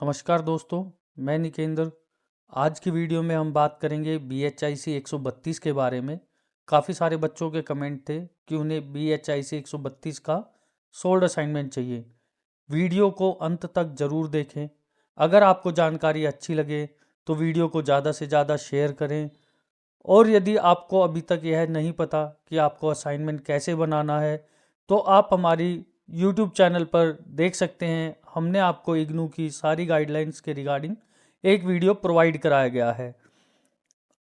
नमस्कार दोस्तों, मैं निकेंद्र। आज की वीडियो में हम बात करेंगे BHIC 132 के बारे में। काफ़ी सारे बच्चों के कमेंट थे कि उन्हें BHIC 132 का सोल्ड असाइनमेंट चाहिए। वीडियो को अंत तक ज़रूर देखें। अगर आपको जानकारी अच्छी लगे तो वीडियो को ज़्यादा से ज़्यादा शेयर करें। और यदि आपको अभी तक यह नहीं पता कि आपको असाइनमेंट कैसे बनाना है, तो आप हमारी यूट्यूब चैनल पर देख सकते हैं। हमने आपको इग्नू की सारी गाइडलाइंस के रिगार्डिंग एक वीडियो प्रोवाइड कराया गया है।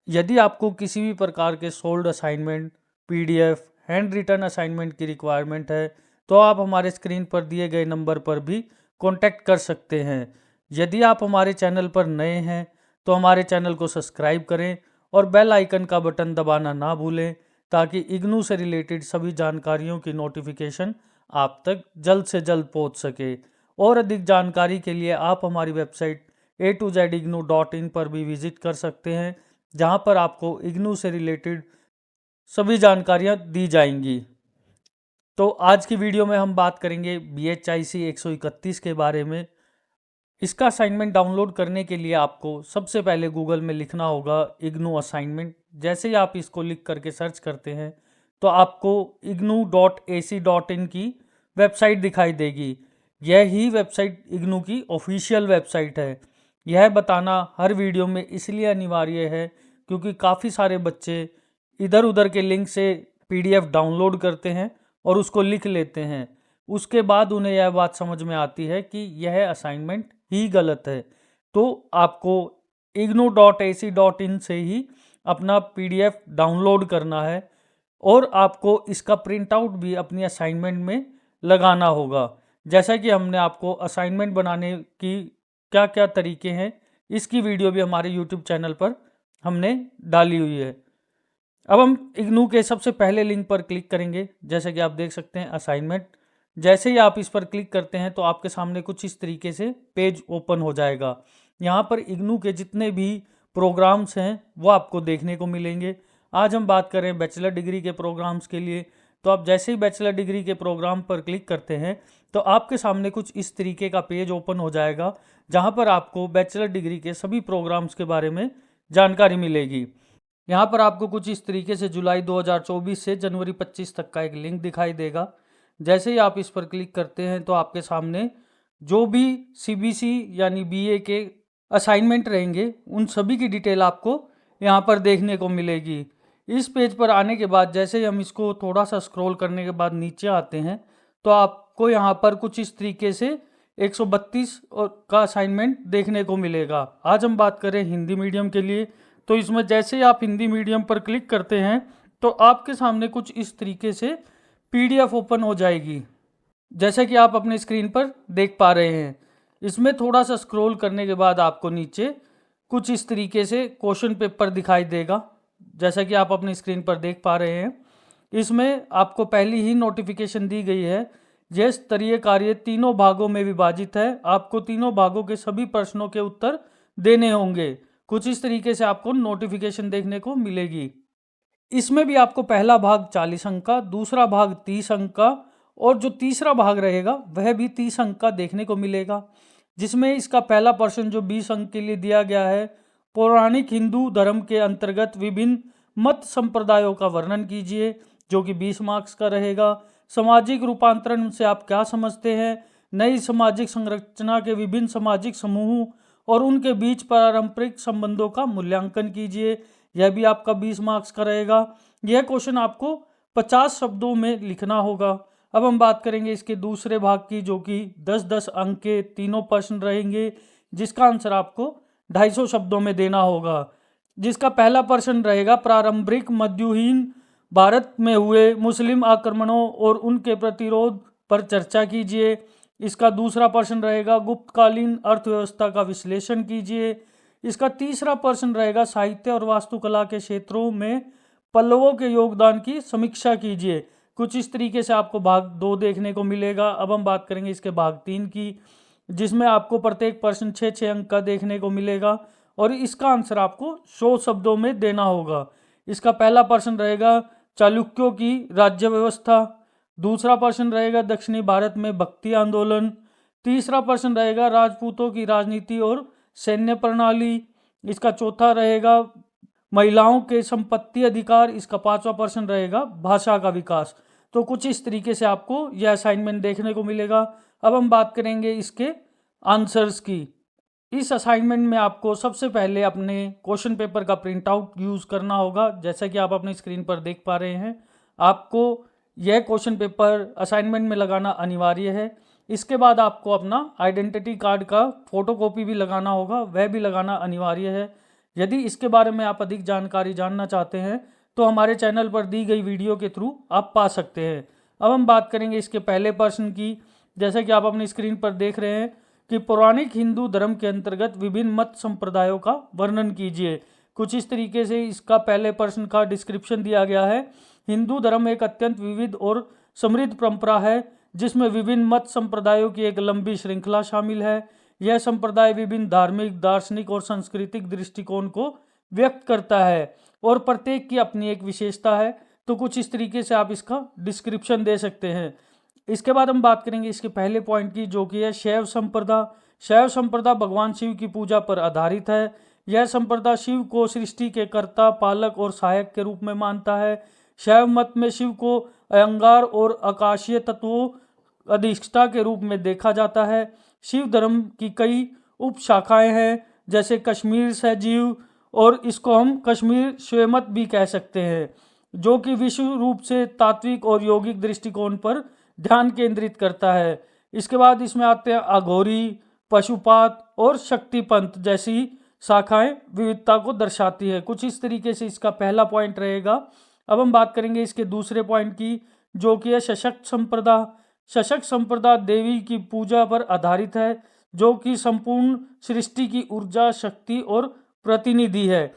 यदि आपको किसी भी प्रकार के solved assignment, PDF, handwritten assignment की रिक्वायरमेंट है, तो आप हमारे स्क्रीन पर दिए गए नंबर पर भी कॉन्टैक्ट कर सकते हैं। यदि आप हमारे चैनल पर नए हैं तो हमारे चैनल को सब्सक्राइब करें और बेल आइकन का बटन दबाना ना भूलें, ताकि इग्नू से रिलेटेड सभी जानकारियों की नोटिफिकेशन आप तक जल्द से जल्द पहुंच सके। और अधिक जानकारी के लिए आप हमारी वेबसाइट a2zignu.in पर भी विजिट कर सकते हैं, जहां पर आपको इग्नू से रिलेटेड सभी जानकारियां दी जाएंगी। तो आज की वीडियो में हम बात करेंगे BHIC 131 के बारे में। इसका असाइनमेंट डाउनलोड करने के लिए आपको सबसे पहले गूगल में लिखना होगा इग्नू असाइनमेंट। जैसे ही आप इसको लिख करके सर्च करते हैं तो आपको ignu.ac.in की वेबसाइट दिखाई देगी। यह ही वेबसाइट इग्नू की ऑफिशियल वेबसाइट है। यह बताना हर वीडियो में इसलिए अनिवार्य है क्योंकि काफ़ी सारे बच्चे इधर उधर के लिंक से PDF डाउनलोड करते हैं और उसको लिख लेते हैं। उसके बाद उन्हें यह बात समझ में आती है कि यह असाइनमेंट ही गलत है। तो आपको ignu.ac.in से ही अपना PDF डाउनलोड करना है और आपको इसका प्रिंट आउट भी अपनी असाइनमेंट में लगाना होगा। जैसा कि हमने आपको असाइनमेंट बनाने की क्या क्या तरीके हैं, इसकी वीडियो भी हमारे यूट्यूब चैनल पर हमने डाली हुई है। अब हम इग्नू के सबसे पहले लिंक पर क्लिक करेंगे। जैसे कि आप देख सकते हैं असाइनमेंट। जैसे ही आप इस पर क्लिक करते हैं तो आपके सामने कुछ इस तरीके से पेज ओपन हो जाएगा। यहाँ पर इग्नू के जितने भी प्रोग्राम्स हैं वो आपको देखने को मिलेंगे। आज हम बात करें बैचलर डिग्री के प्रोग्राम्स के लिए, तो आप जैसे ही बैचलर डिग्री के प्रोग्राम पर क्लिक करते हैं तो आपके सामने कुछ इस तरीके का पेज ओपन हो जाएगा, जहाँ पर आपको बैचलर डिग्री के सभी प्रोग्राम्स के बारे में जानकारी मिलेगी। यहाँ पर आपको कुछ इस तरीके से जुलाई 2024 से जनवरी 25 तक का एक लिंक दिखाई देगा। जैसे ही आप इस पर क्लिक करते हैं तो आपके सामने जो भी CBC यानी BA के असाइनमेंट रहेंगे उन सभी की डिटेल आपको यहाँ पर देखने को मिलेगी। इस पेज पर आने के बाद जैसे ही हम इसको थोड़ा सा स्क्रॉल करने के बाद नीचे आते हैं तो आपको यहाँ पर कुछ इस तरीके से 132 का असाइनमेंट देखने को मिलेगा। आज हम बात करें हिंदी मीडियम के लिए, तो इसमें जैसे ही आप हिंदी मीडियम पर क्लिक करते हैं तो आपके सामने कुछ इस तरीके से PDF ओपन हो जाएगी, जैसे कि आप अपने स्क्रीन पर देख पा रहे हैं। इसमें थोड़ा सा स्क्रॉल करने के बाद आपको नीचे कुछ इस तरीके से क्वेश्चन पेपर दिखाई देगा, जैसा कि आप अपनी स्क्रीन पर देख पा रहे हैं। इसमें आपको पहली ही नोटिफिकेशन दी गई है। यह स्तरीय कार्य तीनों भागों में विभाजित है। आपको तीनों भागों के सभी प्रश्नों के उत्तर देने होंगे। कुछ इस तरीके से आपको नोटिफिकेशन देखने को मिलेगी। इसमें भी आपको पहला भाग 40 अंक का, दूसरा भाग 30 अंक का और जो तीसरा भाग रहेगा वह भी 30 अंक का देखने को मिलेगा। जिसमें इसका पहला पर्सन जो 20 अंक के लिए दिया गया है, पौराणिक हिंदू धर्म के अंतर्गत विभिन्न मत संप्रदायों का वर्णन कीजिए, जो कि 20 मार्क्स का रहेगा। सामाजिक रूपांतरण से आप क्या समझते हैं, नई सामाजिक संरचना के विभिन्न सामाजिक समूहों और उनके बीच पारंपरिक संबंधों का मूल्यांकन कीजिए, यह भी आपका 20 मार्क्स का रहेगा। यह क्वेश्चन आपको 50 शब्दों में लिखना होगा। अब हम बात करेंगे इसके दूसरे भाग की, जो कि 10-10 अंक के तीनों प्रश्न रहेंगे, जिसका आंसर आपको 250 शब्दों में देना होगा। जिसका पहला प्रश्न रहेगा प्रारंभिक मध्ययुगीन भारत में हुए मुस्लिम आक्रमणों और उनके प्रतिरोध पर चर्चा कीजिए। इसका दूसरा प्रश्न रहेगा गुप्तकालीन अर्थव्यवस्था का विश्लेषण कीजिए। इसका तीसरा प्रश्न रहेगा साहित्य और वास्तुकला के क्षेत्रों में पल्लवों के योगदान की समीक्षा कीजिए। कुछ इस तरीके से आपको भाग 2 देखने को मिलेगा। अब हम बात करेंगे इसके भाग 3 की, जिसमें आपको प्रत्येक प्रश्न 6-6 अंक का देखने को मिलेगा और इसका आंसर आपको 100 शब्दों में देना होगा। इसका पहला प्रश्न रहेगा चालुक्यों की राज्य व्यवस्था, दूसरा प्रश्न रहेगा दक्षिणी भारत में भक्ति आंदोलन, तीसरा प्रश्न रहेगा राजपूतों की राजनीति और सैन्य प्रणाली। इसका चौथा रहेगा महिलाओं के संपत्ति अधिकार। इसका पांचवा प्रश्न रहेगा भाषा का विकास। तो कुछ इस तरीके से आपको यह असाइनमेंट देखने को मिलेगा। अब हम बात करेंगे इसके आंसर्स की। इस असाइनमेंट में आपको सबसे पहले अपने क्वेश्चन पेपर का प्रिंट आउट यूज़ करना होगा। जैसा कि आप अपनी स्क्रीन पर देख पा रहे हैं, आपको यह क्वेश्चन पेपर असाइनमेंट में लगाना अनिवार्य है। इसके बाद आपको अपना आइडेंटिटी कार्ड का फोटोकॉपी भी लगाना होगा, वह भी लगाना अनिवार्य है। यदि इसके बारे में आप अधिक जानकारी जानना चाहते हैं तो हमारे चैनल पर दी गई वीडियो के थ्रू आप पा सकते हैं। अब हम बात करेंगे इसके पहले प्रश्न की। जैसे कि आप अपनी स्क्रीन पर देख रहे हैं कि पौराणिक हिंदू धर्म के अंतर्गत विभिन्न मत संप्रदायों का वर्णन कीजिए। कुछ इस तरीके से इसका पहले प्रश्न का डिस्क्रिप्शन दिया गया है। हिंदू धर्म एक अत्यंत विविध और समृद्ध परंपरा है जिसमें विभिन्न मत संप्रदायों की एक लंबी श्रृंखला शामिल है। यह संप्रदाय विभिन्न धार्मिक, दार्शनिक और सांस्कृतिक दृष्टिकोण को व्यक्त करता है और प्रत्येक की अपनी एक विशेषता है। तो कुछ इस तरीके से आप इसका डिस्क्रिप्शन दे सकते हैं। इसके बाद हम बात करेंगे इसके पहले पॉइंट की, जो कि है शैव संप्रदा। शैव संप्रदा भगवान शिव की पूजा पर आधारित है। यह संप्रदा शिव को सृष्टि के कर्ता, पालक और सहायक के रूप में मानता है। शैव मत में शिव को अयंगार और आकाशीय तत्वों अधिष्ठा के रूप में देखा जाता है। शिव धर्म की कई उप शाखाएं हैं, जैसे कश्मीर सहजीव, और इसको हम कश्मीर स्वयंमत भी कह सकते हैं, जो कि विश्व रूप से तात्विक और यौगिक दृष्टिकोण पर ध्यान केंद्रित करता है। इसके बाद इसमें आते हैं अघोरी, पशुपात और शक्तिपंथ जैसी शाखाएं विविधता को दर्शाती है। कुछ इस तरीके से इसका पहला पॉइंट रहेगा। अब हम बात करेंगे इसके दूसरे पॉइंट की, जो कि है सशक्त संप्रदा। सशक्त संप्रदा देवी की पूजा पर आधारित है, जो कि संपूर्ण सृष्टि की ऊर्जा, शक्ति और प्रतिनिधि है।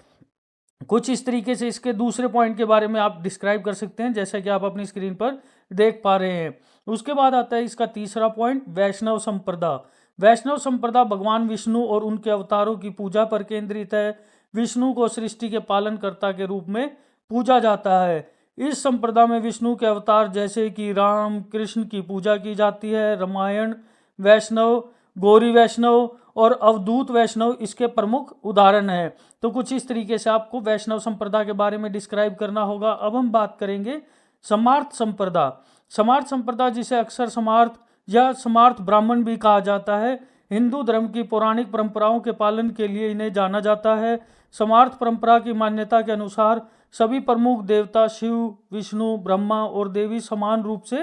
कुछ इस तरीके से इसके दूसरे पॉइंट के बारे में आप डिस्क्राइब कर सकते हैं, जैसा कि आप अपनी स्क्रीन पर देख पा रहे हैं। उसके बाद आता है इसका तीसरा पॉइंट, वैष्णव संप्रदा। वैष्णव संप्रदा भगवान विष्णु और उनके अवतारों की पूजा पर केंद्रित है। विष्णु को सृष्टि के पालनकर्ता के रूप में पूजा जाता है। इस संप्रदा में विष्णु के अवतार जैसे कि राम, कृष्ण की पूजा की जाती है। रामायण वैष्णव, गौरी वैष्णव और अवधूत वैष्णव इसके प्रमुख उदाहरण हैं। तो कुछ इस तरीके से आपको वैष्णव संप्रदा के बारे में डिस्क्राइब करना होगा। अब हम बात करेंगे समार्थ संप्रदा। समार्थ संप्रदा, जिसे अक्सर समार्थ या समार्थ ब्राह्मण भी कहा जाता है, हिंदू धर्म की पौराणिक परंपराओं के पालन के लिए इन्हें जाना जाता है। समार्थ परंपरा की मान्यता के अनुसार सभी प्रमुख देवता शिव, विष्णु, ब्रह्मा और देवी समान रूप से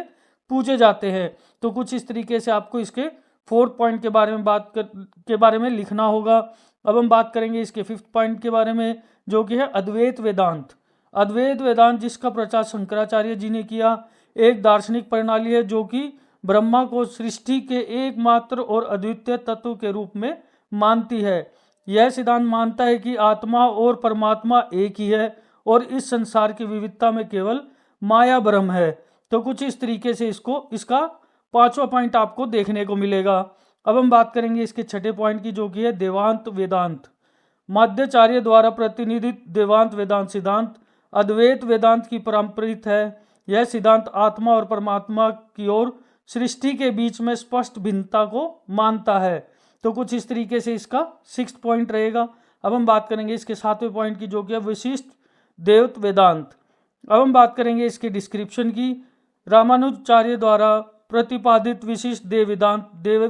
पूजे जाते हैं। तो कुछ इस तरीके से आपको इसके फोर्थ पॉइंट के बारे में लिखना होगा। अब हम बात करेंगे इसके फिफ्थ पॉइंट के बारे में, जो कि है अद्वैत वेदांत। अद्वैत वेदांत, जिसका प्रचार शंकराचार्य जी ने किया, एक दार्शनिक प्रणाली है जो कि ब्रह्मा को सृष्टि के एकमात्र और अद्वितीय तत्व के रूप में मानती है। यह सिद्धांत मानता है कि आत्मा और परमात्मा एक ही है और इस संसार की विविधता में केवल माया ब्रह्म है। तो कुछ इस तरीके से इसका पांचवा पॉइंट आपको देखने को मिलेगा। अब हम बात करेंगे इसके छठे पॉइंट की, जो कि है देवांत वेदांत। मध्वाचार्य द्वारा प्रतिनिधित देवांत वेदांत सिद्धांत अद्वैत वेदांत की पारंपरिक है। यह सिद्धांत आत्मा और परमात्मा की ओर सृष्टि के बीच में स्पष्ट भिन्नता को मानता है। तो कुछ इस तरीके से इसका सिक्स्थ पॉइंट रहेगा। अब हम बात करेंगे इसके सातवें पॉइंट की, जो कि है विशिष्ट देव वेदांत। अब हम बात करेंगे इसके डिस्क्रिप्शन की। रामानुजाचार्य द्वारा प्रतिपादित विशिष्ट देव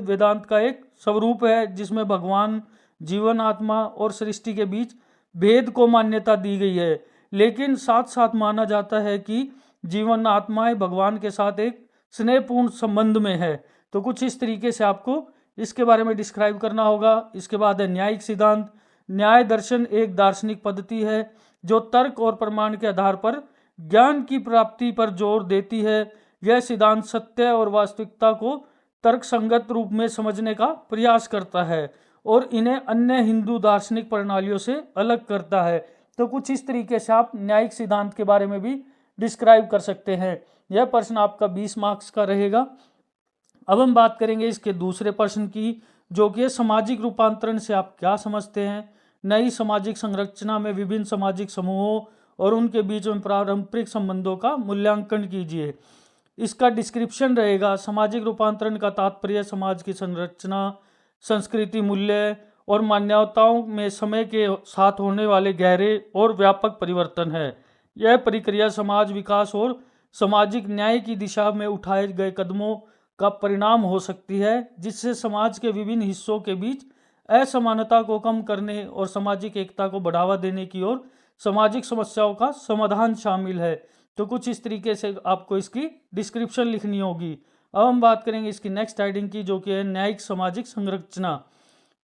वेदांत का एक स्वरूप है जिसमें भगवान, जीवन, आत्मा और सृष्टि के बीच भेद को मान्यता दी गई है, लेकिन साथ साथ माना जाता है कि जीवन, आत्माएं भगवान के साथ एक स्नेहपूर्ण संबंध में है। तो कुछ इस तरीके से आपको इसके बारे में डिस्क्राइब करना होगा। इसके बाद है न्यायिक सिद्धांत। न्याय दर्शन एक दार्शनिक पद्धति है जो तर्क और प्रमाण के आधार पर ज्ञान की प्राप्ति पर जोर देती है। यह सिद्धांत सत्य और वास्तविकता को तर्कसंगत रूप में समझने का प्रयास करता है और इन्हें अन्य हिंदू दार्शनिक प्रणालियों से अलग करता है। तो कुछ इस तरीके से आप न्यायिक सिद्धांत के बारे में भी डिस्क्राइब कर सकते हैं। यह प्रश्न आपका 20 मार्क्स का रहेगा। अब हम बात करेंगे इसके दूसरे प्रश्न की, जो कि सामाजिक रूपांतरण से आप क्या समझते हैं। नई सामाजिक संरचना में विभिन्न सामाजिक समूहों और उनके बीच में पारंपरिक संबंधों का मूल्यांकन कीजिए। इसका डिस्क्रिप्शन रहेगा। सामाजिक रूपांतरण का तात्पर्य समाज की संरचना, संस्कृति, मूल्य और मान्यताओं में समय के साथ होने वाले गहरे और व्यापक परिवर्तन है। यह प्रक्रिया समाज विकास और सामाजिक न्याय की दिशा में उठाए गए कदमों का परिणाम हो सकती है, जिससे समाज के विभिन्न हिस्सों के बीच असमानता को कम करने और सामाजिक एकता को बढ़ावा देने की ओर सामाजिक समस्याओं का समाधान शामिल है। तो कुछ इस तरीके से आपको इसकी डिस्क्रिप्शन लिखनी होगी। अब हम बात करेंगे इसकी नेक्स्ट हेडिंग की, जो कि है न्यायिक सामाजिक संरचना।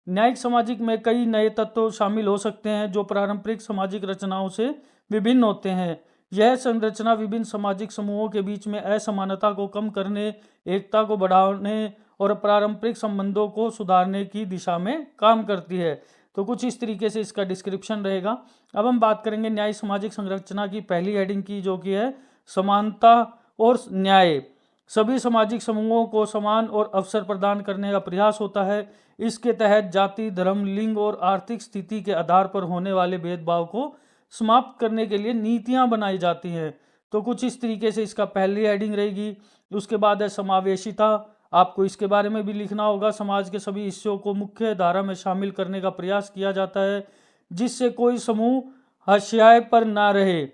न्यायिक सामाजिक में कई नए तत्व शामिल हो सकते हैं जो पारंपरिक सामाजिक रचनाओं से विभिन्न होते हैं। यह संरचना विभिन्न सामाजिक समूहों के बीच में असमानता को कम करने, एकता को बढ़ाने और पारंपरिक संबंधों को सुधारने की दिशा में काम करती है। तो कुछ इस तरीके से इसका डिस्क्रिप्शन रहेगा। अब हम बात करेंगे न्यायिक सामाजिक संरचना की पहली हेडिंग की, जो कि है समानता और न्याय। सभी सामाजिक समूहों को समान और अवसर प्रदान करने का प्रयास होता है। इसके तहत जाति, धर्म, लिंग और आर्थिक स्थिति के आधार पर होने वाले भेदभाव को समाप्त करने के लिए नीतियां बनाई जाती हैं। तो कुछ इस तरीके से इसका पहली हेडिंग रहेगी। उसके बाद है समावेशिता। आपको इसके बारे में भी लिखना होगा। समाज के सभी हिस्सों को मुख्य धारा में शामिल करने का प्रयास किया जाता है, जिससे कोई समूह हाशिए पर ना रहे।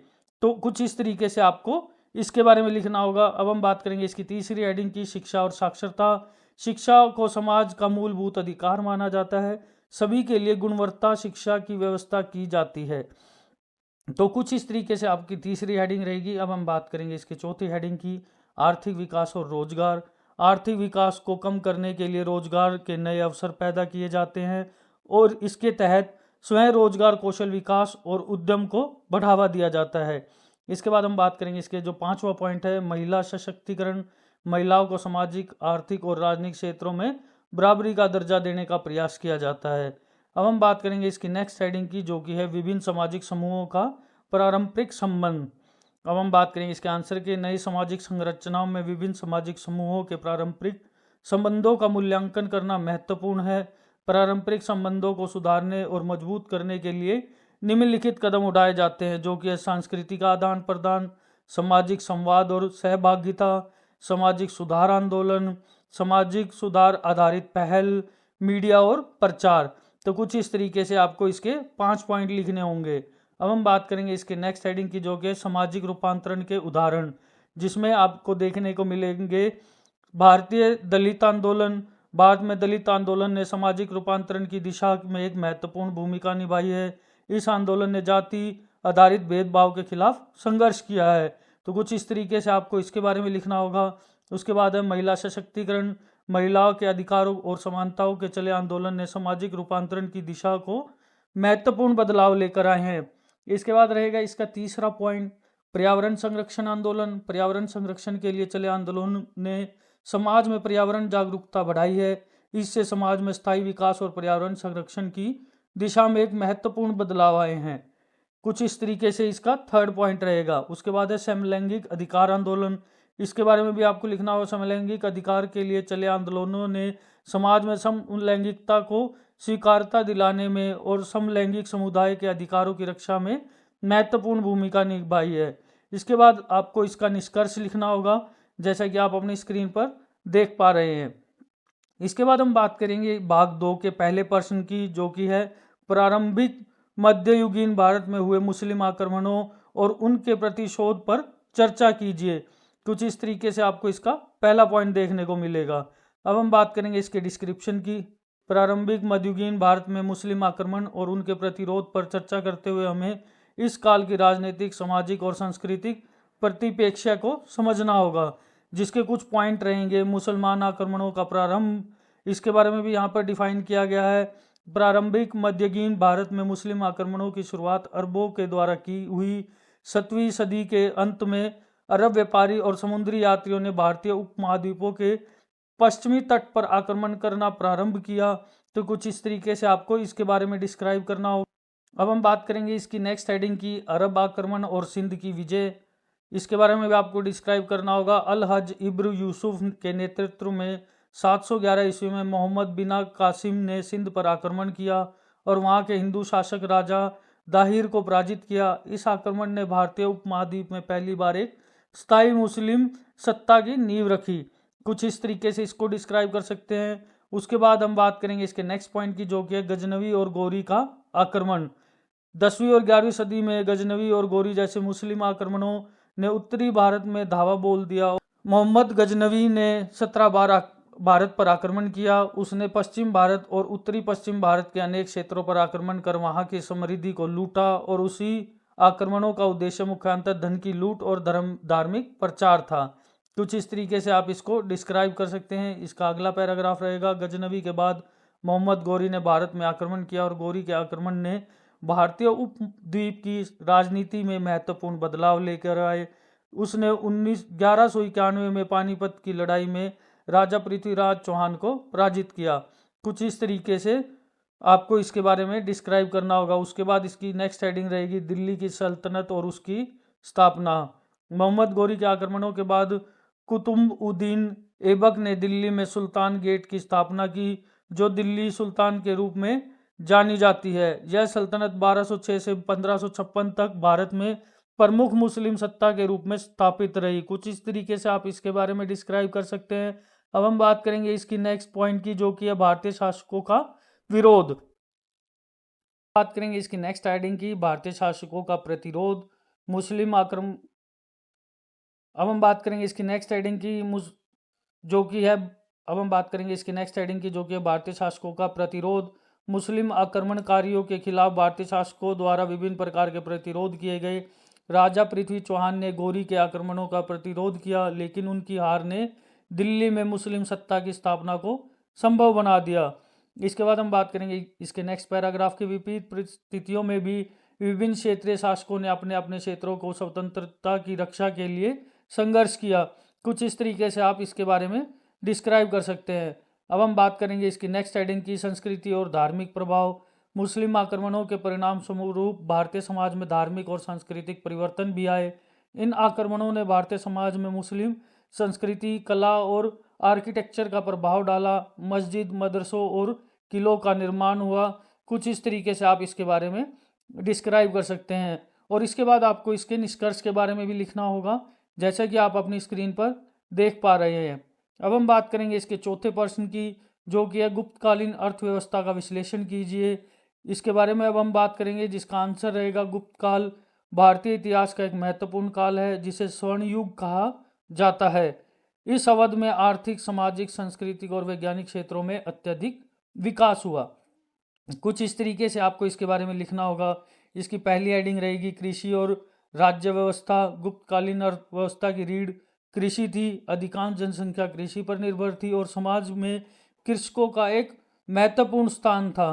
तो कुछ इस तरीके से आपको इसके बारे में लिखना होगा। अब हम बात करेंगे इसकी तीसरी हेडिंग की, शिक्षा और साक्षरता। शिक्षा को समाज का मूलभूत अधिकार माना जाता है। सभी के लिए गुणवत्ता शिक्षा की व्यवस्था की जाती है। तो कुछ इस तरीके से आपकी तीसरी हेडिंग रहेगी। अब हम बात करेंगे इसकी चौथी हेडिंग की, आर्थिक विकास और रोजगार। आर्थिक विकास को कम करने के लिए रोजगार के नए अवसर पैदा किए जाते हैं और इसके तहत स्वयं रोजगार, कौशल विकास और उद्यम को बढ़ावा दिया जाता है। इसके बाद हम बात करेंगे इसके जो पांचवा पॉइंट है, महिला सशक्तिकरण। महिलाओं को सामाजिक, आर्थिक और राजनीतिक क्षेत्रों में बराबरी का दर्जा देने का प्रयास किया जाता है। अब हम बात करेंगे इसकी नेक्स्ट हेडिंग की, जो कि है विभिन्न सामाजिक समूहों का पारंपरिक संबंध। अब हम बात करेंगे इसके आंसर के, नई सामाजिक संरचनाओं में विभिन्न सामाजिक समूहों के पारंपरिक संबंधों का मूल्यांकन करना महत्वपूर्ण है। पारंपरिक संबंधों को सुधारने और मजबूत करने के लिए निम्नलिखित कदम उठाए जाते हैं, जो कि सांस्कृतिक आदान प्रदान, सामाजिक संवाद और सहभागिता, सामाजिक सुधार आंदोलन, सामाजिक सुधार आधारित पहल, मीडिया और प्रचार। तो कुछ इस तरीके से आपको इसके 5 पॉइंट लिखने होंगे। अब हम बात करेंगे इसके नेक्स्ट हेडिंग की, जो कि सामाजिक रूपांतरण के उदाहरण, जिसमें आपको देखने को मिलेंगे भारतीय दलित आंदोलन। भारत में दलित आंदोलन ने सामाजिक रूपांतरण की दिशा में एक महत्वपूर्ण भूमिका निभाई है। इस आंदोलन ने जाति आधारित भेदभाव के खिलाफ संघर्ष किया है। तो कुछ इस तरीके से आपको इसके बारे में लिखना होगा। उसके बाद है महिला सशक्तिकरण। महिलाओं के अधिकारों और समानताओं के चले आंदोलन ने सामाजिक रूपांतरण की दिशा को महत्वपूर्ण बदलाव लेकर आए हैं। इसके बाद रहेगा इसका तीसरा पॉइंट, पर्यावरण संरक्षण आंदोलन। पर्यावरण संरक्षण के लिए चले आंदोलन ने समाज में पर्यावरण जागरूकता बढ़ाई है। इससे समाज में स्थायी विकास और पर्यावरण संरक्षण की दिशा में एक महत्वपूर्ण बदलाव आए हैं। कुछ इस तरीके से इसका थर्ड पॉइंट रहेगा। उसके बाद है समलैंगिक अधिकार आंदोलन। इसके बारे में भी आपको लिखना होगा। समलैंगिक अधिकार के लिए चले आंदोलनों ने समाज में समलैंगिकता को स्वीकारता दिलाने में और समलैंगिक समुदाय के अधिकारों की रक्षा में महत्वपूर्ण भूमिका निभाई है। इसके बाद आपको इसका निष्कर्ष लिखना होगा, जैसा कि आप अपनी स्क्रीन पर देख पा रहे हैं। इसके बाद हम बात करेंगे भाग 2 के पहले प्रश्न की, जो कि है प्रारंभिक मध्ययुगीन भारत में हुए मुस्लिम आक्रमणों और उनके प्रतिशोध पर चर्चा कीजिए। कुछ इस तरीके से आपको इसका पहला पॉइंट देखने को मिलेगा। अब हम बात करेंगे इसके डिस्क्रिप्शन की। प्रारंभिक मध्ययुगीन भारत में मुस्लिम आक्रमण और उनके प्रतिरोध पर चर्चा करते हुए हमें इस काल की राजनीतिक, सामाजिक और सांस्कृतिक परिप्रेक्ष्य को समझना होगा, जिसके कुछ पॉइंट रहेंगे। मुसलमान आक्रमणों का प्रारंभ, इसके बारे में भी यहाँ पर डिफाइन किया गया है। प्रारंभिक मध्ययुगीन भारत में मुस्लिम आक्रमणों की शुरुआत अरबों के द्वारा की हुई। 7वीं सदी के अंत में अरब व्यापारी और समुद्री यात्रियों ने भारतीय उपमहाद्वीपों के पश्चिमी तट पर आक्रमण करना प्रारंभ किया। तो कुछ इस तरीके से आपको इसके बारे में डिस्क्राइब करना होगा। अब हम बात करेंगे इसकी नेक्स्ट हेडिंग की, अरब आक्रमण और सिंध की विजय। इसके बारे में भी आपको डिस्क्राइब करना होगा। अल हज इब्न यूसुफ के नेतृत्व में 711 ईस्वी में मोहम्मद बिन कासिम ने सिंध पर आक्रमण किया और वहां के हिंदू शासक राजा दाहिर को पराजित किया। इस आक्रमण ने भारतीय उपमहाद्वीप में पहली बार एक स्थायी मुस्लिम सत्ता की नींव रखी। कुछ इस तरीके से इसको डिस्क्राइब कर सकते हैं। उसके बाद हम बात करेंगे इसके नेक्स्ट पॉइंट की, जो कि है गजनवी और गौरी का आक्रमण। 10वीं और 11वीं सदी में गजनवी और गौरी जैसे मुस्लिम आक्रमणों ने उत्तरी भारत में धावा बोल दिया। मोहम्मद गजनवी ने 17 बार भारत पर आक्रमण किया। उसने पश्चिम भारत और उत्तरी पश्चिम भारत के अनेक क्षेत्रों पर आक्रमण कर वहां की समृद्धि को लूटा, और उसी आक्रमणों का उद्देश्य मुख्यतः धन की लूट और धार्मिक प्रचार था। कुछ इस तरीके से आप इसको डिस्क्राइब कर सकते हैं। इसका अगला पैराग्राफ रहेगा, गजनवी के बाद मोहम्मद गौरी ने भारत में आक्रमण किया, और गौरी के आक्रमण ने भारतीय उपद्वीप की राजनीति में महत्वपूर्ण बदलाव लेकर आए। उसने 1191 में पानीपत की लड़ाई में राजा पृथ्वीराज चौहान को पराजित किया। कुछ इस तरीके से आपको इसके बारे में डिस्क्राइब करना होगा। उसके बाद इसकी नेक्स्ट हेडिंग रहेगी दिल्ली की सल्तनत और उसकी स्थापना। मोहम्मद गौरी के आक्रमणों के बाद कुतुबउद्दीन ऐबक ने दिल्ली में सुल्तान गेट की स्थापना की, जो दिल्ली सुल्तान के रूप में जानी जाती है। यह सल्तनत 1206 से 1556 तक भारत में प्रमुख मुस्लिम सत्ता के रूप में स्थापित रही। कुछ इस तरीके से आप इसके बारे में डिस्क्राइब कर सकते हैं। अब हम बात करेंगे इसकी नेक्स्ट पॉइंट की, जो कि है भारतीय शासकों का विरोध। बात करेंगे इसकी नेक्स्ट हेडिंग की, भारतीय शासकों का प्रतिरोध, मुस्लिम आक्रमण। अब हम बात करेंगे इसकी नेक्स्ट हेडिंग की, जो कि है अब हम बात करेंगे इसकी नेक्स्ट हेडिंग की, जो कि है भारतीय शासकों का प्रतिरोध। मुस्लिम आक्रमणकारियों के खिलाफ भारतीय शासकों द्वारा विभिन्न प्रकार के प्रतिरोध किए गए। राजा पृथ्वी चौहान ने गौरी के आक्रमणों का प्रतिरोध किया, लेकिन उनकी हार ने दिल्ली में मुस्लिम सत्ता की स्थापना को संभव बना दिया। इसके बाद हम बात करेंगे इसके नेक्स्ट पैराग्राफ के विपरीत परिस्थितियों में भी विभिन्न क्षेत्रीय शासकों ने अपने अपने क्षेत्रों को स्वतंत्रता की रक्षा के लिए संघर्ष किया। कुछ इस तरीके से आप इसके बारे में डिस्क्राइब कर सकते हैं। अब हम बात करेंगे इसकी नेक्स्ट हेडिंग की, संस्कृति और धार्मिक प्रभाव। मुस्लिम आक्रमणों के परिणाम स्वरूप भारतीय समाज में धार्मिक और सांस्कृतिक परिवर्तन भी आए। इन आक्रमणों ने भारतीय समाज में मुस्लिम संस्कृति, कला और आर्किटेक्चर का प्रभाव डाला। मस्जिद, मदरसों और किलों का निर्माण हुआ। कुछ इस तरीके से आप इसके बारे में डिस्क्राइब कर सकते हैं। और इसके बाद आपको इसके निष्कर्ष के बारे में भी लिखना होगा, जैसा कि आप अपनी स्क्रीन पर देख पा रहे हैं। अब हम बात करेंगे इसके चौथे प्रश्न की, जो कि है गुप्तकालीन अर्थव्यवस्था का विश्लेषण कीजिए। इसके बारे में अब हम बात करेंगे, जिसका आंसर रहेगा गुप्त काल भारतीय इतिहास का एक महत्वपूर्ण काल है, जिसे स्वर्ण युग कहा जाता है। इस अवधि में आर्थिक, सामाजिक, सांस्कृतिक और वैज्ञानिक क्षेत्रों में अत्यधिक विकास हुआ। कुछ इस तरीके से आपको इसके बारे में लिखना होगा। इसकी पहली हेडिंग रहेगी कृषि और राज्य व्यवस्था। गुप्तकालीन अर्थव्यवस्था की रीढ़ कृषि थी। अधिकांश जनसंख्या कृषि पर निर्भर थी और समाज में कृषकों का एक महत्वपूर्ण स्थान था।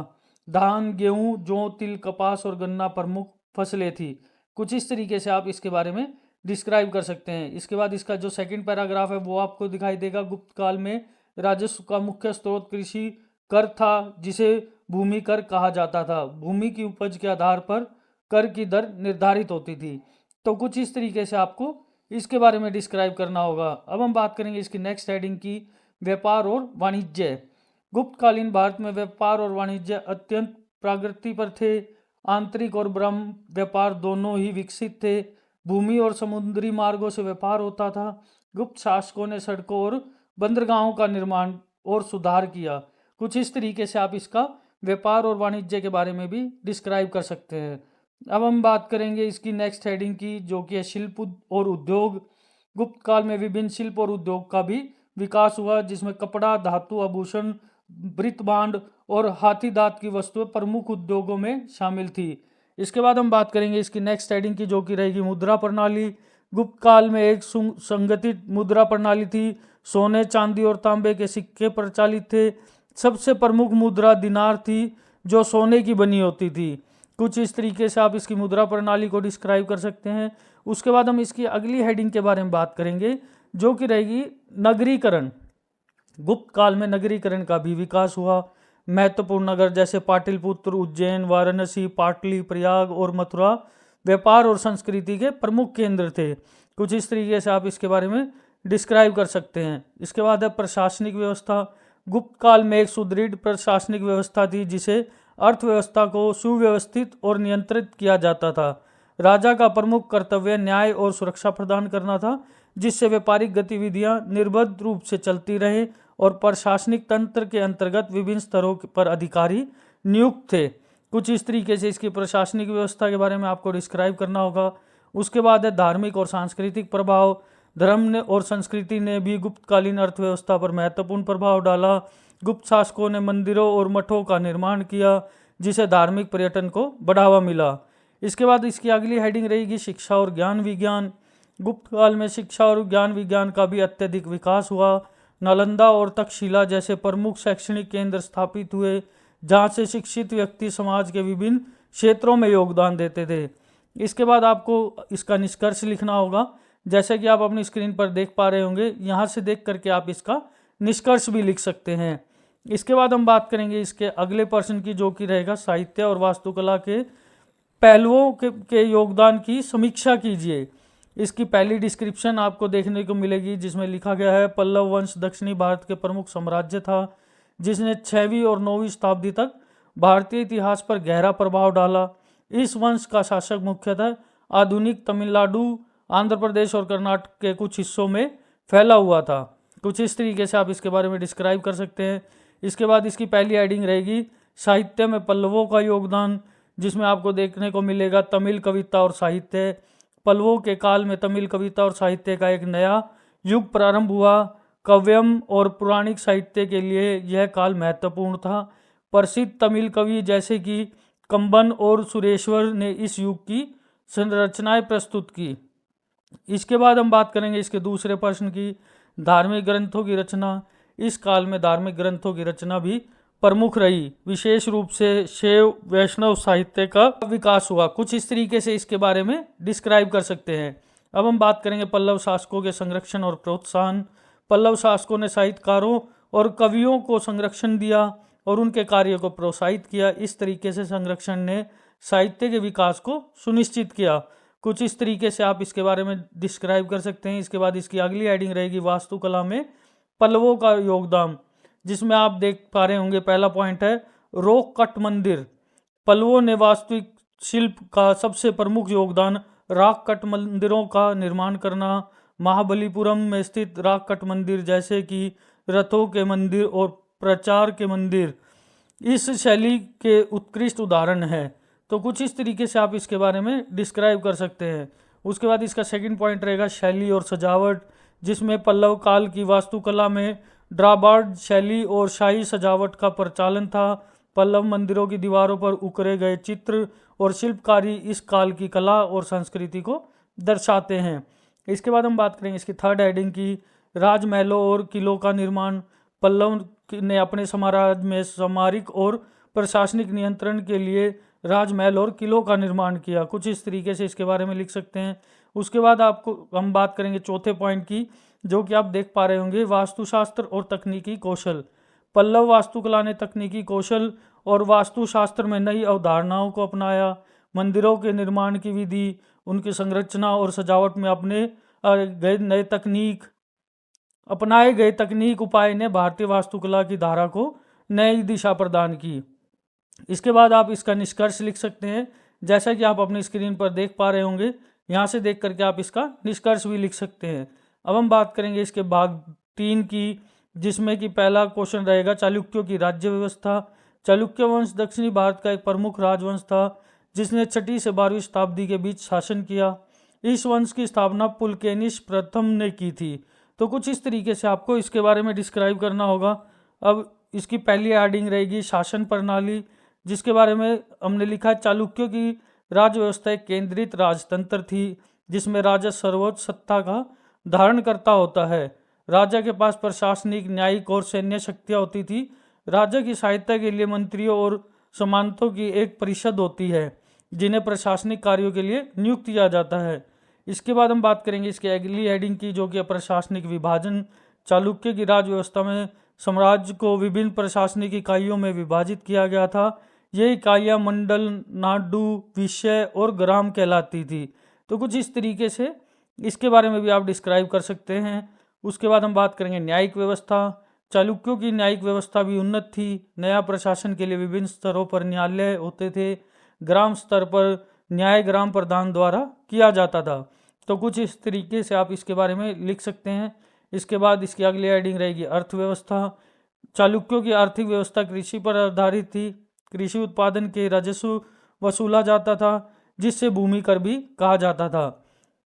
धान, गेहूं, जौ, तिल, कपास और गन्ना प्रमुख फसलें थी। कुछ इस तरीके से आप इसके बारे में डिस्क्राइब कर सकते हैं। इसके बाद इसका जो सेकंड पैराग्राफ है वो आपको दिखाई देगा। गुप्त काल में राजस्व का मुख्य स्रोत कृषि कर था, जिसे भूमि कर कहा जाता था। भूमि की उपज के आधार पर कर की दर निर्धारित होती थी। तो कुछ इस तरीके से आपको इसके बारे में डिस्क्राइब करना होगा। अब हम बात करेंगे इसकी नेक्स्ट हेडिंग की, व्यापार और वाणिज्य। गुप्तकालीन भारत में व्यापार और वाणिज्य अत्यंत प्रगति पर थे। आंतरिक और ब्रह्म व्यापार दोनों ही विकसित थे। भूमि और समुद्री मार्गों से व्यापार होता था। गुप्त शासकों ने सड़कों और बंदरगाहों का निर्माण और सुधार किया। कुछ इस तरीके से आप इसका व्यापार और वाणिज्य के बारे में भी डिस्क्राइब कर सकते हैं। अब हम बात करेंगे इसकी नेक्स्ट हेडिंग की, जो कि है शिल्प और उद्योग। गुप्त काल में विभिन्न शिल्प और उद्योग का भी विकास हुआ, जिसमें कपड़ा, धातु, आभूषण, वृत्तभांड और हाथी दांत की वस्तुएं प्रमुख उद्योगों में शामिल थी। इसके बाद हम बात करेंगे इसकी नेक्स्ट हेडिंग की, जो कि रहेगी मुद्रा प्रणाली। गुप्त काल में एक संगठित मुद्रा प्रणाली थी। सोने, चांदी और तांबे के सिक्के प्रचलित थे। सबसे प्रमुख मुद्रा दिनार थी, जो सोने की बनी होती थी। कुछ इस तरीके से आप इसकी मुद्रा प्रणाली को डिस्क्राइब कर सकते हैं। उसके बाद हम इसकी अगली हेडिंग के बारे में बात करेंगे, जो कि रहेगी नगरीकरण। गुप्त काल में नगरीकरण का भी विकास हुआ। महत्वपूर्ण नगर जैसे पाटलिपुत्र, उज्जैन, वाराणसी, पाटली, प्रयाग और मथुरा व्यापार और संस्कृति के प्रमुख केंद्र थे। कुछ इस तरीके से आप इसके बारे में डिस्क्राइब कर सकते हैं। इसके बाद है प्रशासनिक व्यवस्था। गुप्त काल में एक सुदृढ़ प्रशासनिक व्यवस्था थी, जिसे अर्थव्यवस्था को सुव्यवस्थित और नियंत्रित किया जाता था। राजा का प्रमुख कर्तव्य न्याय और सुरक्षा प्रदान करना था, जिससे व्यापारिक गतिविधियां निर्बाध रूप से चलती रहे और प्रशासनिक तंत्र के अंतर्गत विभिन्न स्तरों पर अधिकारी नियुक्त थे। कुछ इस तरीके से इसकी प्रशासनिक व्यवस्था के बारे में आपको डिस्क्राइब करना होगा। उसके बाद है धार्मिक और सांस्कृतिक प्रभाव। धर्म ने और संस्कृति ने भी गुप्तकालीन अर्थव्यवस्था पर महत्वपूर्ण प्रभाव डाला। गुप्त शासकों ने मंदिरों और मठों का निर्माण किया, जिसे धार्मिक पर्यटन को बढ़ावा मिला। इसके बाद इसकी अगली हेडिंग रहेगी शिक्षा और ज्ञान विज्ञान। गुप्त काल में शिक्षा और ज्ञान विज्ञान का भी अत्यधिक विकास हुआ। नालंदा और तक्षशिला जैसे प्रमुख शैक्षणिक केंद्र स्थापित हुए, जहाँ से शिक्षित व्यक्ति समाज के विभिन्न क्षेत्रों में योगदान देते थे। इसके बाद आपको इसका निष्कर्ष लिखना होगा, जैसे कि आप अपनी स्क्रीन पर देख पा रहे होंगे। यहाँ से देख करके आप इसका निष्कर्ष भी लिख सकते हैं। इसके बाद हम बात करेंगे इसके अगले प्रश्न की, जो कि रहेगा साहित्य और वास्तुकला के पहलुओं के योगदान की समीक्षा कीजिए। इसकी पहली डिस्क्रिप्शन आपको देखने को मिलेगी, जिसमें लिखा गया है पल्लव वंश दक्षिणी भारत के प्रमुख साम्राज्य था, जिसने 6वीं और 9वीं शताब्दी तक भारतीय इतिहास पर गहरा प्रभाव डाला। इस वंश का शासक मुख्यतः आधुनिक तमिलनाडु, आंध्र प्रदेश और कर्नाटक के कुछ हिस्सों में फैला हुआ था। कुछ इस तरीके से आप इसके बारे में डिस्क्राइब कर सकते हैं। इसके बाद इसकी पहली हेडिंग रहेगी साहित्य में पल्लवों का योगदान, जिसमें आपको देखने को मिलेगा तमिल कविता और साहित्य। पल्लवों के काल में तमिल कविता और साहित्य का एक नया युग प्रारंभ हुआ। काव्यम और पौराणिक साहित्य के लिए यह काल महत्वपूर्ण था। प्रसिद्ध तमिल कवि जैसे कि कंबन और सुरेश्वर ने इस युग की संरचनाएं प्रस्तुत की। इसके बाद हम बात करेंगे इसके दूसरे प्रश्न की, धार्मिक ग्रंथों की रचना। इस काल में धार्मिक ग्रंथों की रचना भी प्रमुख रही, विशेष रूप से शैव वैष्णव साहित्य का विकास हुआ। कुछ इस तरीके से इसके बारे में डिस्क्राइब कर सकते हैं। अब हम बात करेंगे पल्लव शासकों के संरक्षण और प्रोत्साहन। पल्लव शासकों ने साहित्यकारों और कवियों को संरक्षण दिया और उनके कार्य को प्रोत्साहित किया। इस तरीके से संरक्षण ने साहित्य के विकास को सुनिश्चित किया। कुछ इस तरीके से आप इसके बारे में डिस्क्राइब कर सकते हैं। इसके बाद इसकी अगली हेडिंग रहेगी वास्तुकला में पल्लवों का योगदान, जिसमें आप देख पा रहे होंगे पहला पॉइंट है रॉक कट मंदिर। पल्लवों ने वास्तुशिल्प शिल्प का सबसे प्रमुख योगदान रॉक कट मंदिरों का निर्माण करना। महाबलीपुरम में स्थित रॉक कट मंदिर, जैसे कि रथों के मंदिर और प्रचार के मंदिर, इस शैली के उत्कृष्ट उदाहरण है। तो कुछ इस तरीके से आप इसके बारे में डिस्क्राइब कर सकते हैं। उसके बाद इसका सेकंड पॉइंट रहेगा शैली और सजावट, जिसमें पल्लव काल की वास्तुकला में ड्राबार्ड शैली और शाही सजावट का प्रचलन था। पल्लव मंदिरों की दीवारों पर उकरे गए चित्र और शिल्पकारी इस काल की कला और संस्कृति को दर्शाते हैं। इसके बाद हम बात करेंगे इसकी थर्ड हेडिंग की, राजमहलों और किलों का निर्माण। पल्लव ने अपने साम्राज्य में सामरिक और प्रशासनिक नियंत्रण के लिए राजमहल और किलों का निर्माण किया। कुछ इस तरीके से इसके बारे में लिख सकते हैं। उसके बाद आपको हम बात करेंगे चौथे पॉइंट की, जो कि आप देख पा रहे होंगे वास्तुशास्त्र और तकनीकी कौशल। पल्लव वास्तुकला ने तकनीकी कौशल और वास्तुशास्त्र में नई अवधारणाओं को अपनाया। मंदिरों के निर्माण की विधि, उनकी संरचना और सजावट में अपनाए गए तकनीक उपाय ने भारतीय वास्तुकला की धारा को नई दिशा प्रदान की। इसके बाद आप इसका निष्कर्ष लिख सकते हैं, जैसा कि आप अपनी स्क्रीन पर देख पा रहे होंगे। यहाँ से देख करके आप इसका निष्कर्ष भी लिख सकते हैं। अब हम बात करेंगे इसके भाग 3 की, जिसमें कि पहला क्वेश्चन रहेगा चालुक्यों की राज्य व्यवस्था। चालुक्य वंश दक्षिणी भारत का एक प्रमुख राजवंश था, जिसने 6वीं से 12वीं शताब्दी के बीच शासन किया। इस वंश की स्थापना पुलकेनिस प्रथम ने की थी। तो कुछ इस तरीके से आपको इसके बारे में डिस्क्राइब करना होगा। अब इसकी पहली हेडिंग रहेगी शासन प्रणाली, जिसके बारे में हमने लिखा है चालुक्यों की राज्य व्यवस्था एक केंद्रित राजतंत्र थी, जिसमें राजा सर्वोच्च सत्ता का धारण करता होता है। राजा के पास प्रशासनिक, न्यायिक और सैन्य शक्तियाँ होती थी। राजा की सहायता के लिए मंत्रियों और सामंतों की एक परिषद होती है, जिन्हें प्रशासनिक कार्यों के लिए नियुक्त किया जाता है। इसके बाद हम बात करेंगे इसके अगली हेडिंग की, जो कि प्रशासनिक विभाजन। चालुक्य की राज्य व्यवस्था में साम्राज्य को विभिन्न प्रशासनिक इकाइयों में विभाजित किया गया था। ये इकाइयाँ मंडल, नाडु, विषय और ग्राम कहलाती थी। तो कुछ इस तरीके से इसके बारे में भी आप डिस्क्राइब कर सकते हैं। उसके बाद हम बात करेंगे न्यायिक व्यवस्था। चालुक्यों की न्यायिक व्यवस्था भी उन्नत थी। नया प्रशासन के लिए विभिन्न स्तरों पर न्यायालय होते थे। ग्राम स्तर पर न्याय ग्राम प्रधान द्वारा किया जाता था। तो कुछ इस तरीके से आप इसके बारे में लिख सकते हैं। इसके बाद इसकी अगली हेडिंग रहेगी अर्थव्यवस्था। चालुक्यों की आर्थिक व्यवस्था कृषि पर आधारित थी। कृषि उत्पादन के राजस्व वसूला जाता था, जिससे भूमि कर भी कहा जाता था।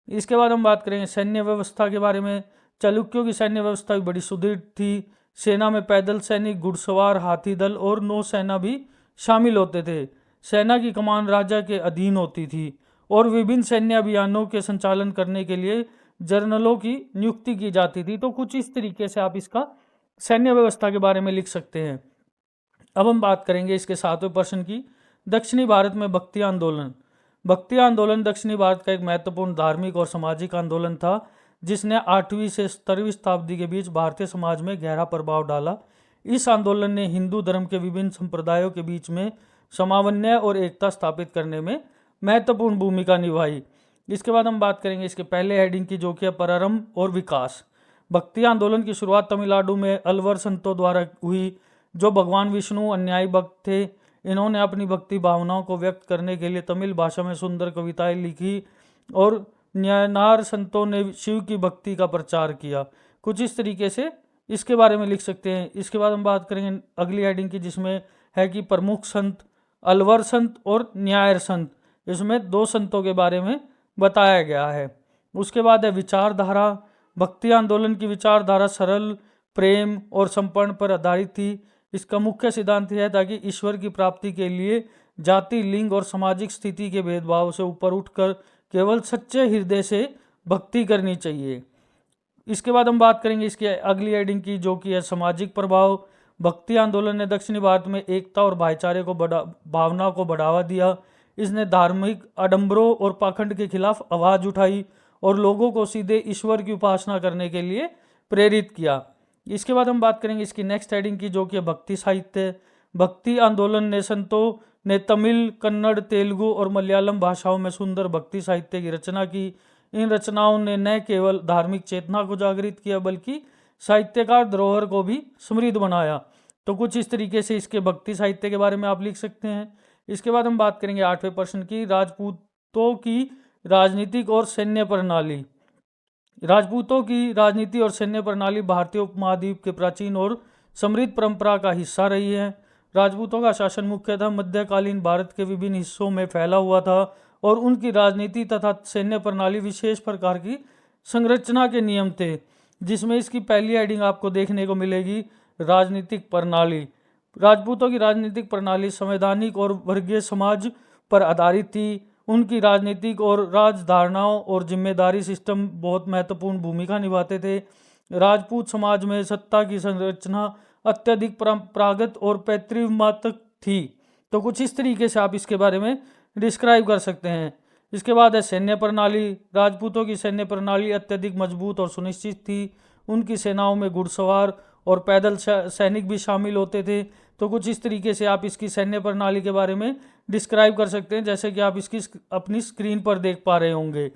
इसके बाद हम बात करेंगे सैन्य व्यवस्था के बारे में। चालुक्यों की सैन्य व्यवस्था भी बड़ी सुदृढ़ थी। सेना में पैदल सैनिक, घुड़सवार, हाथी दल और नौसेना भी शामिल होते थे। सेना की कमान राजा के अधीन होती थी और विभिन्न सैन्य अभियानों के संचालन करने के लिए जनरलों की नियुक्ति की जाती थी। तो कुछ इस तरीके से आप इसका सैन्य व्यवस्था के बारे में लिख सकते हैं। अब हम बात करेंगे इसके 7वें प्रश्न की, दक्षिणी भारत में भक्ति आंदोलन। भक्ति आंदोलन दक्षिणी भारत का एक महत्वपूर्ण धार्मिक और सामाजिक आंदोलन था, जिसने 8वीं से 17वीं शताब्दी के बीच भारतीय समाज में गहरा प्रभाव डाला। इस आंदोलन ने हिंदू धर्म के विभिन्न संप्रदायों के बीच में समावन्य और एकता स्थापित करने में महत्वपूर्ण भूमिका निभाई। इसके बाद हम बात करेंगे इसके पहले हेडिंग की, जो कि है प्रारंभ और विकास। भक्ति आंदोलन की शुरुआत तमिलनाडु में अलवर संतों द्वारा हुई, जो भगवान विष्णु अन्यायी भक्त थे। इन्होंने अपनी भक्ति भावनाओं को व्यक्त करने के लिए तमिल भाषा में सुंदर कविताएं लिखी और न्यायनार संतों ने शिव की भक्ति का प्रचार किया। कुछ इस तरीके से इसके बारे में लिख सकते हैं। इसके बाद हम बात करेंगे अगली हेडिंग की, जिसमें है कि प्रमुख संत, अलवर संत और न्यायर संत। इसमें 2 संतों के बारे में बताया गया है। उसके बाद है विचारधारा। भक्ति आंदोलन की विचारधारा सरल, प्रेम और समर्पण पर आधारित थी। इसका मुख्य सिद्धांत यह था कि ईश्वर की प्राप्ति के लिए जाति, लिंग और सामाजिक स्थिति के भेदभाव से ऊपर उठकर केवल सच्चे हृदय से भक्ति करनी चाहिए। इसके बाद हम बात करेंगे इसकी अगली हेडिंग की, जो कि है सामाजिक प्रभाव। भक्ति आंदोलन ने दक्षिणी भारत में एकता और भाईचारे को भावना को बढ़ावा दिया। इसने धार्मिक आडंबरों और पाखंड के खिलाफ आवाज उठाई और लोगों को सीधे ईश्वर की उपासना करने के लिए प्रेरित किया। इसके बाद हम बात करेंगे इसकी नेक्स्ट हेडिंग की, जो कि भक्ति साहित्य। भक्ति आंदोलन ने संतों ने तमिल, कन्नड़, तेलुगु और मलयालम भाषाओं में सुंदर भक्ति साहित्य की रचना की। इन रचनाओं ने न केवल धार्मिक चेतना को जागृत किया, बल्कि साहित्यकार धरोहर को भी समृद्ध बनाया। तो कुछ इस तरीके से इसके भक्ति साहित्य के बारे में आप लिख सकते हैं। इसके बाद हम बात करेंगे 8वें प्रश्न की, राजपूतों की राजनीतिक और सैन्य प्रणाली। राजपूतों की राजनीति और सैन्य प्रणाली भारतीय उपमहाद्वीप के प्राचीन और समृद्ध परंपरा का हिस्सा रही है। राजपूतों का शासन मुख्यतः मध्यकालीन भारत के विभिन्न हिस्सों में फैला हुआ था और उनकी राजनीति तथा सैन्य प्रणाली विशेष प्रकार की संरचना के नियम थे, जिसमें इसकी पहली हेडिंग आपको देखने को मिलेगी, राजनीतिक प्रणाली। राजपूतों की राजनीतिक प्रणाली संवैधानिक और वर्गीय समाज पर आधारित थी। उनकी राजनीतिक और राजधारणाओं और जिम्मेदारी सिस्टम बहुत महत्वपूर्ण भूमिका निभाते थे। राजपूत समाज में सत्ता की संरचना अत्यधिक परंपरागत और पैतृमात्मक थी। तो कुछ इस तरीके से आप इसके बारे में डिस्क्राइब कर सकते हैं। इसके बाद है सैन्य प्रणाली। राजपूतों की सैन्य प्रणाली अत्यधिक मजबूत और सुनिश्चित थी। उनकी सेनाओं में घुड़सवार और पैदल सैनिक भी शामिल होते थे। तो कुछ इस तरीके से आप इसकी सैन्य प्रणाली के बारे में डिस्क्राइब कर सकते हैं, जैसे कि आप इसकी अपनी स्क्रीन पर देख पा रहे होंगे।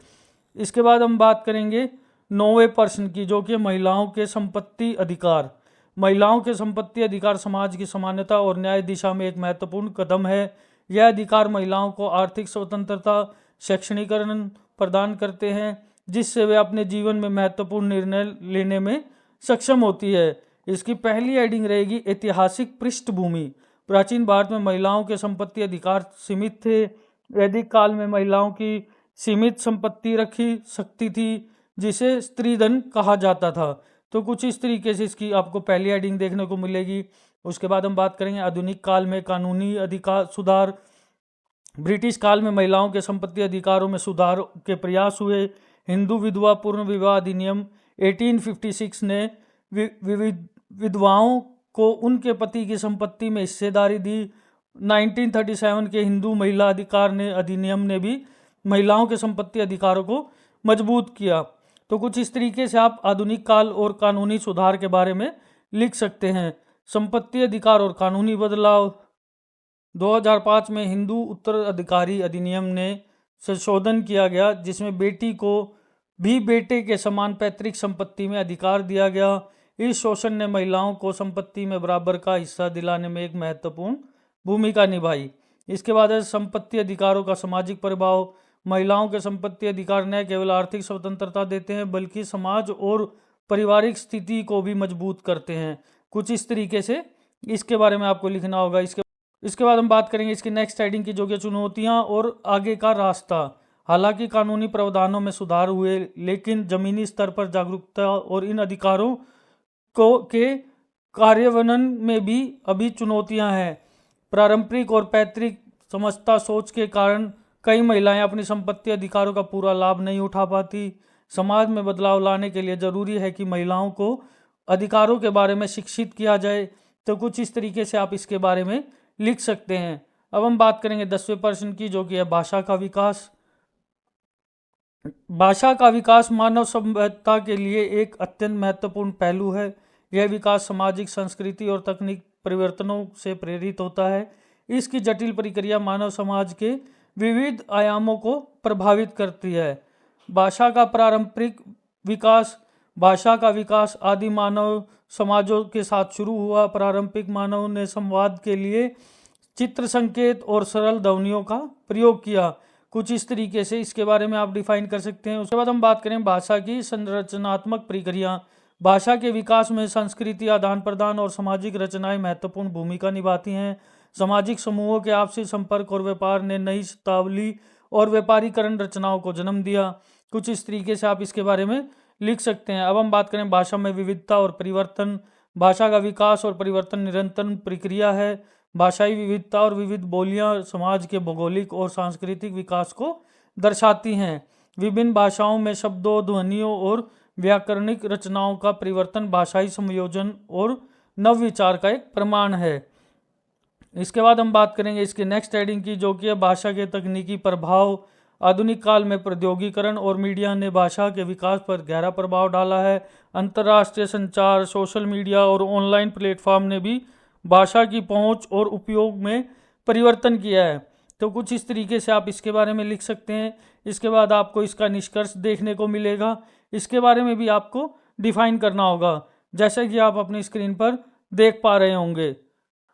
इसके बाद हम बात करेंगे 9वें प्रश्न की, जो कि महिलाओं के संपत्ति अधिकार। महिलाओं के संपत्ति अधिकार समाज की समानता और न्याय दिशा में एक महत्वपूर्ण कदम है। यह अधिकार महिलाओं को आर्थिक स्वतंत्रता, शैक्षणिकरण प्रदान करते हैं, जिससे वे अपने जीवन में महत्वपूर्ण निर्णय लेने में सक्षम होती है। इसकी पहली हेडिंग रहेगी ऐतिहासिक पृष्ठभूमि। प्राचीन भारत में महिलाओं के संपत्ति अधिकार सीमित थे। वैदिक काल में महिलाओं की सीमित संपत्ति रखी सकती थी, जिसे स्त्रीधन कहा जाता था। तो कुछ इस तरीके से इसकी आपको पहली हेडिंग देखने को मिलेगी। उसके बाद हम बात करेंगे आधुनिक काल में कानूनी अधिकार सुधार। ब्रिटिश काल में महिलाओं के संपत्ति अधिकारों में सुधार के प्रयास हुए। हिंदू विधवा पूर्ण विवाह अधिनियम 1856 ने विधवाओं को उनके पति की संपत्ति में हिस्सेदारी दी। 1937 के हिंदू महिला अधिनियम ने भी महिलाओं के संपत्ति अधिकारों को मजबूत किया। तो कुछ इस तरीके से आप आधुनिक काल और कानूनी सुधार के बारे में लिख सकते हैं। संपत्ति अधिकार और कानूनी बदलाव। 2005 में हिंदू उत्तराधिकारी अधिनियम ने संशोधन किया गया, जिसमें बेटी को भी बेटे के समान पैतृक संपत्ति में अधिकार दिया गया। इस शोषण ने महिलाओं को संपत्ति में बराबर का हिस्सा दिलाने में एक महत्वपूर्ण भूमिका निभाई। इसके बाद है संपत्ति अधिकारों का सामाजिक प्रभाव। महिलाओं के संपत्ति अधिकार न केवल आर्थिक स्वतंत्रता देते हैं बल्कि समाज और पारिवारिक स्थिति को भी मजबूत करते हैं। कुछ इस तरीके से इसके बारे में आपको लिखना होगा। इसके बाद हम बात करेंगे इसकी नेक्स्ट हेडिंग की, जो कि चुनौतियां और आगे का रास्ता। हालांकि कानूनी प्रावधानों में सुधार हुए, लेकिन जमीनी स्तर पर जागरूकता और इन अधिकारों के कार्यान्वयन में भी अभी चुनौतियां हैं। पारंपरिक और पैतृक समझता सोच के कारण कई महिलाएं अपनी संपत्ति अधिकारों का पूरा लाभ नहीं उठा पाती। समाज में बदलाव लाने के लिए जरूरी है कि महिलाओं को अधिकारों के बारे में शिक्षित किया जाए। तो कुछ इस तरीके से आप इसके बारे में लिख सकते हैं। अब हम बात करेंगे 10वें प्रश्न की, जो कि है भाषा का विकास। भाषा का विकास मानव सभ्यता के लिए एक अत्यंत महत्वपूर्ण पहलू है। यह विकास सामाजिक, संस्कृति और तकनीक परिवर्तनों से प्रेरित होता है। इसकी जटिल प्रक्रिया मानव समाज के विविध आयामों को प्रभावित करती है। भाषा का पारंपरिक विकास। भाषा का विकास आदि मानव समाजों के साथ शुरू हुआ। पारंपरिक मानव ने संवाद के लिए चित्र, संकेत और सरल ध्वनियों का प्रयोग किया। कुछ इस तरीके से इसके बारे में आप डिफाइन कर सकते हैं। उसके बाद हम बात करें भाषा की संरचनात्मक प्रक्रिया। भाषा के विकास में संस्कृति, आदान प्रदान और सामाजिक रचनाएं महत्वपूर्ण भूमिका निभाती हैं। सामाजिक समूहों के आपसी संपर्क और व्यापार ने नई शब्दावली और व्यापारीकरण रचनाओं को जन्म दिया। कुछ इस तरीके से आप इसके बारे में लिख सकते हैं। अब हम बात करें भाषा में विविधता और परिवर्तन। भाषा का विकास और परिवर्तन निरंतर प्रक्रिया है। भाषाई विविधता और विविध बोलियां समाज के भौगोलिक और सांस्कृतिक विकास को दर्शाती हैं। विभिन्न भाषाओं में शब्दों, ध्वनियों और व्याकरणिक रचनाओं का परिवर्तन भाषाई संयोजन और नवविचार का एक प्रमाण है। इसके बाद हम बात करेंगे इसकी नेक्स्ट हेडिंग की, जो कि है भाषा के तकनीकी प्रभाव। आधुनिक काल में प्रौद्योगिकरण और मीडिया ने भाषा के विकास पर गहरा प्रभाव डाला है। अंतर्राष्ट्रीय संचार, सोशल मीडिया और ऑनलाइन प्लेटफॉर्म ने भी भाषा की पहुंच और उपयोग में परिवर्तन किया है। तो कुछ इस तरीके से आप इसके बारे में लिख सकते हैं। इसके बाद आपको इसका निष्कर्ष देखने को मिलेगा। इसके बारे में भी आपको डिफाइन करना होगा, जैसे कि आप अपनी स्क्रीन पर देख पा रहे होंगे।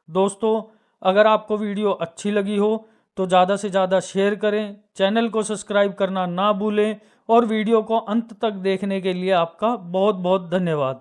दोस्तों, अगर आपको वीडियो अच्छी लगी हो तो ज़्यादा से ज़्यादा शेयर करें, चैनल को सब्सक्राइब करना ना भूलें और वीडियो को अंत तक देखने के लिए आपका बहुत बहुत धन्यवाद।